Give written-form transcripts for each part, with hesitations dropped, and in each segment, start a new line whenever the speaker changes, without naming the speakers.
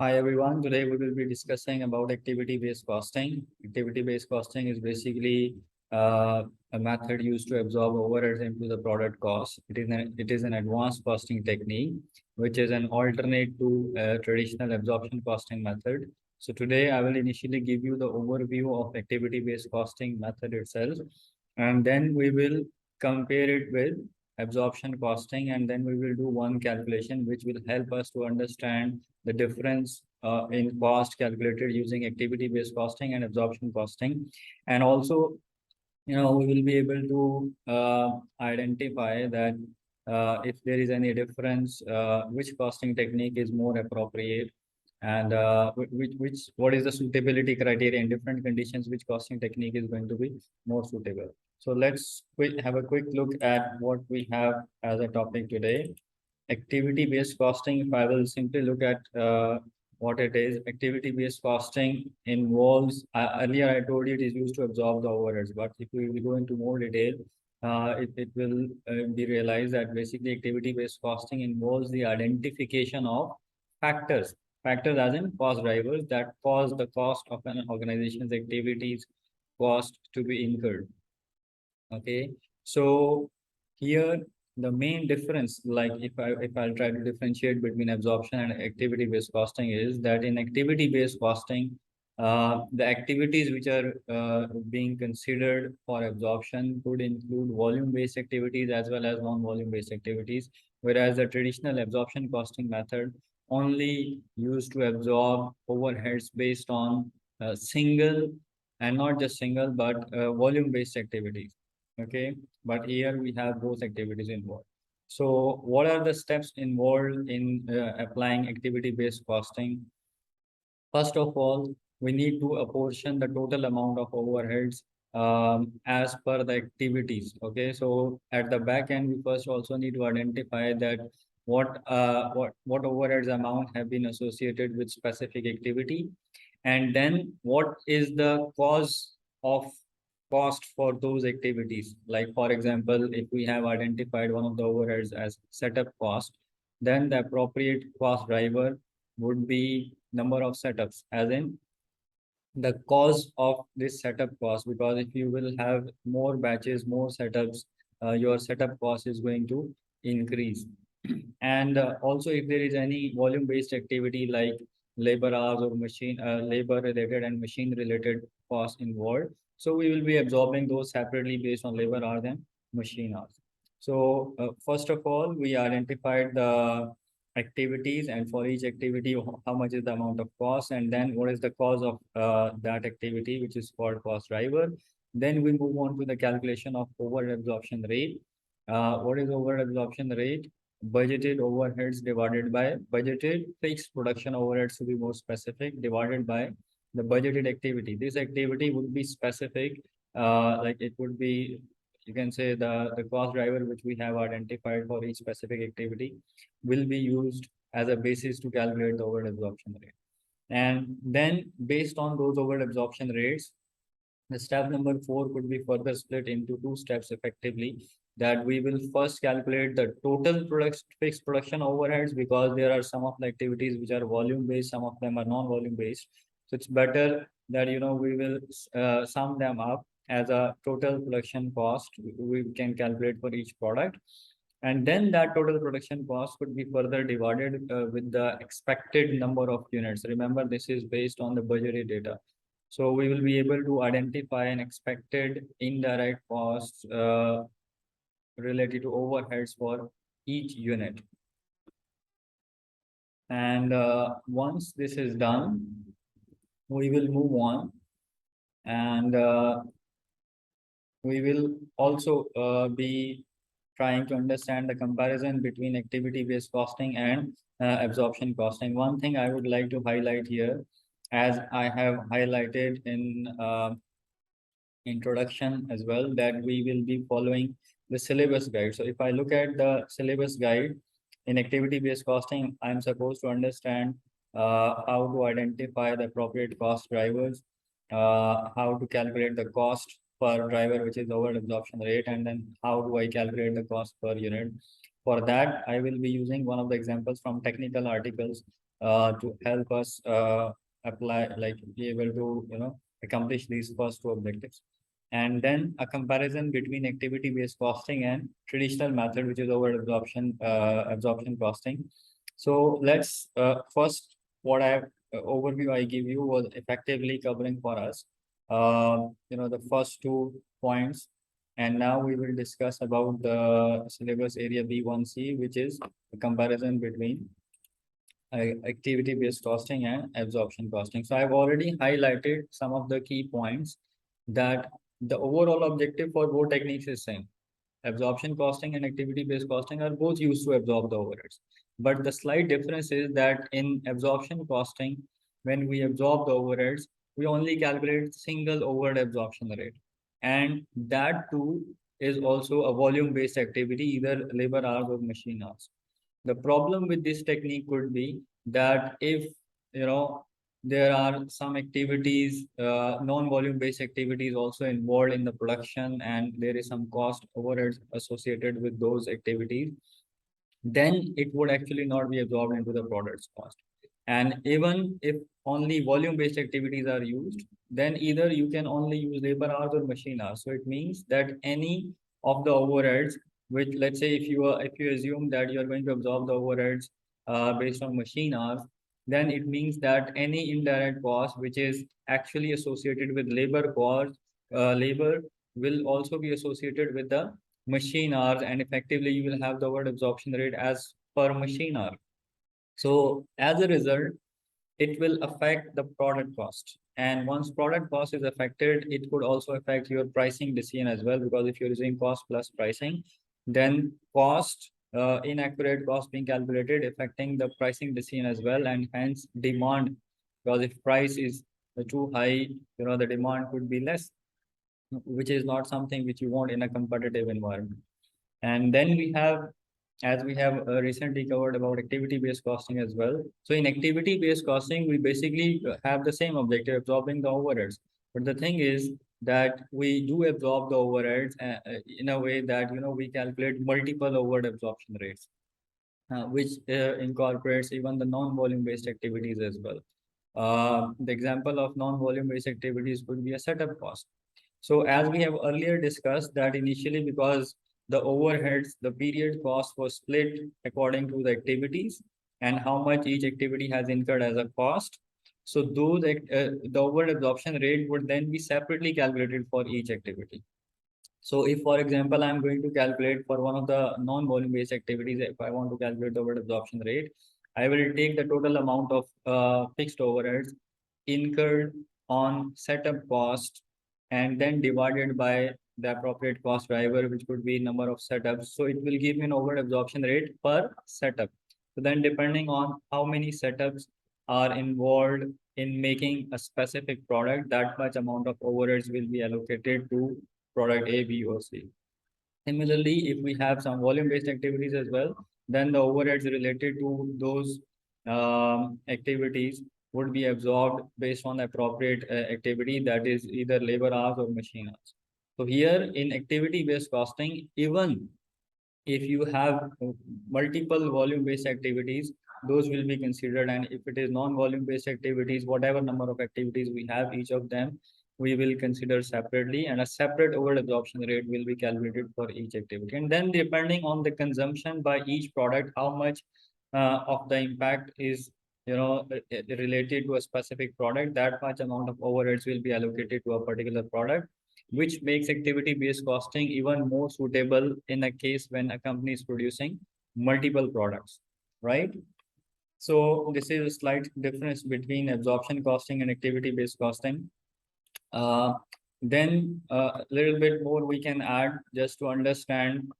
Hi everyone, today we will be discussing about activity-based costing. Activity-based costing is basically a method used to absorb overheads into the product cost. It is an advanced costing technique, which is an alternate to traditional absorption costing method. So today I will initially give you the overview of activity-based costing method itself, and then we will compare it with absorption costing, and then we will do one calculation which will help us to understand the difference in cost calculated using activity-based costing and absorption costing. And also, we will be able to identify that if there is any difference, which costing technique is more appropriate, and what is the suitability criteria in different conditions, which costing technique is going to be more suitable. So let's have a quick look at what we have as a topic today. Activity-based costing, if I will simply look at what it is, activity-based costing involves, earlier I told you it is used to absorb the overheads, but if we will go into more detail, it will be realized that basically activity-based costing involves the identification of factors, factors as in cost drivers that cause the cost of an organization's activities cost to be incurred. Okay, so here the main difference, like if I'll try to differentiate between absorption and activity-based costing, is that in activity-based costing, the activities which are being considered for absorption could include volume-based activities as well as non-volume-based activities, whereas the traditional absorption costing method only used to absorb overheads based on single, and not just single, but volume-based activities. Okay, but here we have both activities involved. So what are the steps involved in applying activity-based costing? First of all, we need to apportion the total amount of overheads as per the activities. Okay, so at the back end, we first also need to identify that what overheads amount have been associated with specific activity, and then what is the cause of cost for those activities. Like for example, if we have identified one of the overheads as setup cost, then the appropriate cost driver would be number of setups, as in the cause of this setup cost, because if you will have more batches, more setups, your setup cost is going to increase. And also, if there is any volume based activity like labor hours or machine labor related and machine related costs involved, so we will be absorbing those separately based on labor hours and machine hours. So first of all, we identified the activities, and for each activity how much is the amount of cost, and then what is the cause of that activity, which is called cost driver. Then we move on to the calculation of overhead absorption rate. What is overhead absorption rate? Budgeted overheads divided by budgeted fixed production overheads, to be more specific, divided by the budgeted activity. This activity would be specific, like it would be, you can say, the cost driver which we have identified for each specific activity will be used as a basis to calculate the overhead absorption rate. And then based on those overhead absorption rates, the step number 4 could be further split into two steps effectively, that we will first calculate the total fixed production overheads, because there are some of the activities which are volume based, some of them are non-volume based. So it's better that we will sum them up as a total production cost we can calculate for each product. And then that total production cost could be further divided with the expected number of units. Remember, this is based on the budgeted data. So we will be able to identify an expected indirect cost related to overheads for each unit. And once this is done, we will move on, and we will also be trying to understand the comparison between activity-based costing and absorption costing. One thing I would like to highlight here, as I have highlighted in introduction as well, that we will be following the syllabus guide. So if I look at the syllabus guide in activity-based costing, I'm supposed to understand how to identify the appropriate cost drivers, how to calculate the cost per driver, which is overhead absorption rate, and then how do I calculate the cost per unit. For that, I will be using one of the examples from technical articles to help us apply, like be able to, accomplish these first two objectives. And then a comparison between activity-based costing and traditional method, which is absorption costing. So let's first, what I overview I give you was effectively covering for us, the first 2 points. And now we will discuss about the syllabus area B1C, which is a comparison between activity-based costing and absorption costing. So I've already highlighted some of the key points that the overall objective for both techniques is same. Absorption costing and activity-based costing are both used to absorb the overheads. But the slight difference is that in absorption costing, when we absorb the overheads, we only calculate single overhead absorption rate. And that too is also a volume-based activity, either labor hours or machine hours. The problem with this technique could be that if, there are some activities, non-volume based activities also involved in the production, and there is some cost overheads associated with those activities, then it would actually not be absorbed into the product's cost. And even if only volume-based activities are used, then either you can only use labor hours or machine hours. So it means that any of the overheads, which, let's say, if you assume that you are going to absorb the overheads based on machine hours, then it means that any indirect cost which is actually associated with labor cost, labor will also be associated with the machine hours, and effectively you will have the word absorption rate as per machine hour. So as a result, it will affect the product cost. And once product cost is affected, it could also affect your pricing decision as well, because if you're using cost plus pricing, then inaccurate cost being calculated, affecting the pricing decision as well, and hence demand, because if price is too high, the demand could be less, which is not something which you want in a competitive environment. And then we have, as we have recently covered about activity-based costing as well. So in activity-based costing, we basically have the same objective, absorbing the overheads. But the thing is that we do absorb the overheads in a way that, we calculate multiple overhead absorption rates, which incorporates even the non-volume based activities as well. The example of non-volume based activities could be a setup cost. So as we have earlier discussed that initially, because the overheads, the period cost was split according to the activities and how much each activity has incurred as a cost. So the overhead absorption rate would then be separately calculated for each activity. So if, for example, I'm going to calculate for one of the non-volume based activities, if I want to calculate the overhead absorption rate, I will take the total amount of fixed overheads incurred on setup cost and then divided by the appropriate cost driver, which could be number of setups. So it will give me an overhead absorption rate per setup. So then depending on how many setups are involved in making a specific product, that much amount of overheads will be allocated to product A, B, or C. Similarly, if we have some volume-based activities as well, then the overheads related to those activities would be absorbed based on the appropriate activity, that is either labor hours or machine hours. So here in activity-based costing, even if you have multiple volume-based activities, those will be considered. And if it is non-volume-based activities, whatever number of activities we have, each of them we will consider separately, and a separate overhead absorption rate will be calculated for each activity. And then depending on the consumption by each product, how much of the impact is related to a specific product, that much amount of overheads will be allocated to a particular product, which makes activity-based costing even more suitable in a case when a company is producing multiple products, right? So this is a slight difference between absorption costing and activity-based costing. Then a little bit more we can add just to understand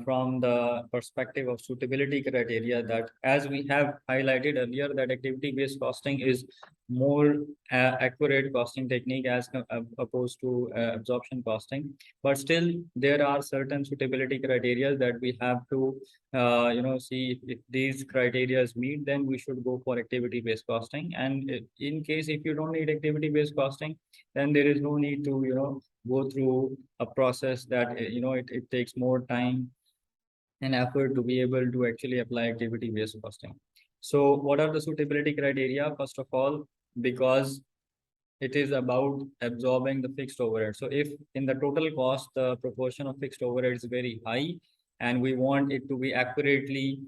from the perspective of suitability criteria, that as we have highlighted earlier, that activity-based costing is more accurate costing technique as opposed to absorption costing. But still, there are certain suitability criteria that we have to see if these criteria meet, then we should go for activity-based costing. And in case if you don't need activity-based costing, then there is no need to go through a process that it takes more time an effort to be able to actually apply activity-based costing. So what are the suitability criteria? First of all, because it is about absorbing the fixed overhead. So if in the total cost, the proportion of fixed overhead is very high, and we want it to be accurately,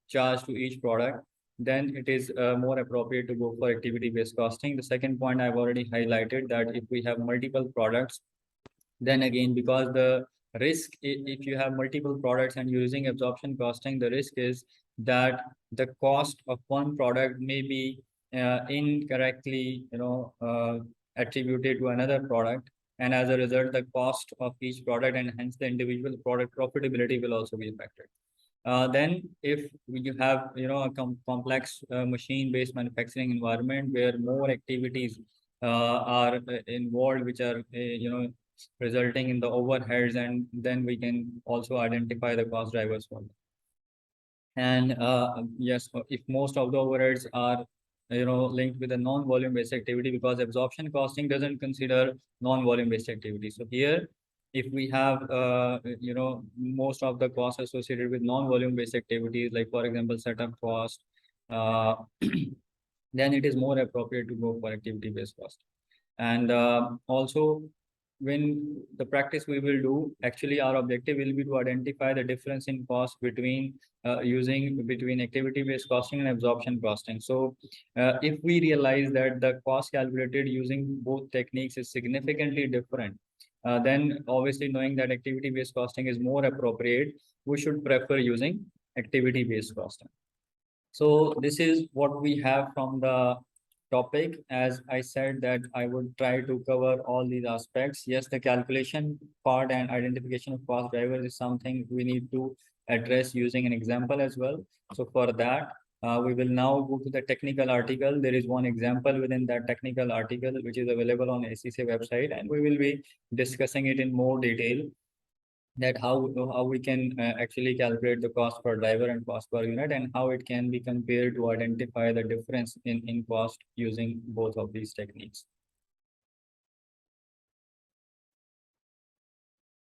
charged to each product, then it is more appropriate to go for activity-based costing. The second point I've already highlighted, that if we have multiple products, then again, because the risk, if you have multiple products and using absorption costing, the risk is that the cost of one product may be incorrectly, attributed to another product. And as a result, the cost of each product and hence the individual product profitability will also be affected. Then if you have, a complex machine-based manufacturing environment where more activities are involved, which are, resulting in the overheads, and then we can also identify the cost drivers for them. And yes, if most of the overheads are, linked with a non-volume based activity, because absorption costing doesn't consider non-volume based activity. So here, if we have, most of the costs associated with non-volume based activities, like for example, setup cost, uh, then it is more appropriate to go for activity-based cost. And also, when the practice we will do, actually our objective will be to identify the difference in cost between between activity-based costing and absorption costing. So if we realize that the cost calculated using both techniques is significantly different, then obviously knowing that activity-based costing is more appropriate, we should prefer using activity-based costing. So this is what we have from the topic. As I said that I would try to cover all these aspects. Yes, the calculation part and identification of cost drivers is something we need to address using an example as well. So for that, we will now go to the technical article. There is one example within that technical article, which is available on ACCA website, and we will be discussing it in more detail, that how we can actually calculate the cost per driver and cost per unit, and how it can be compared to identify the difference in cost using both of these techniques.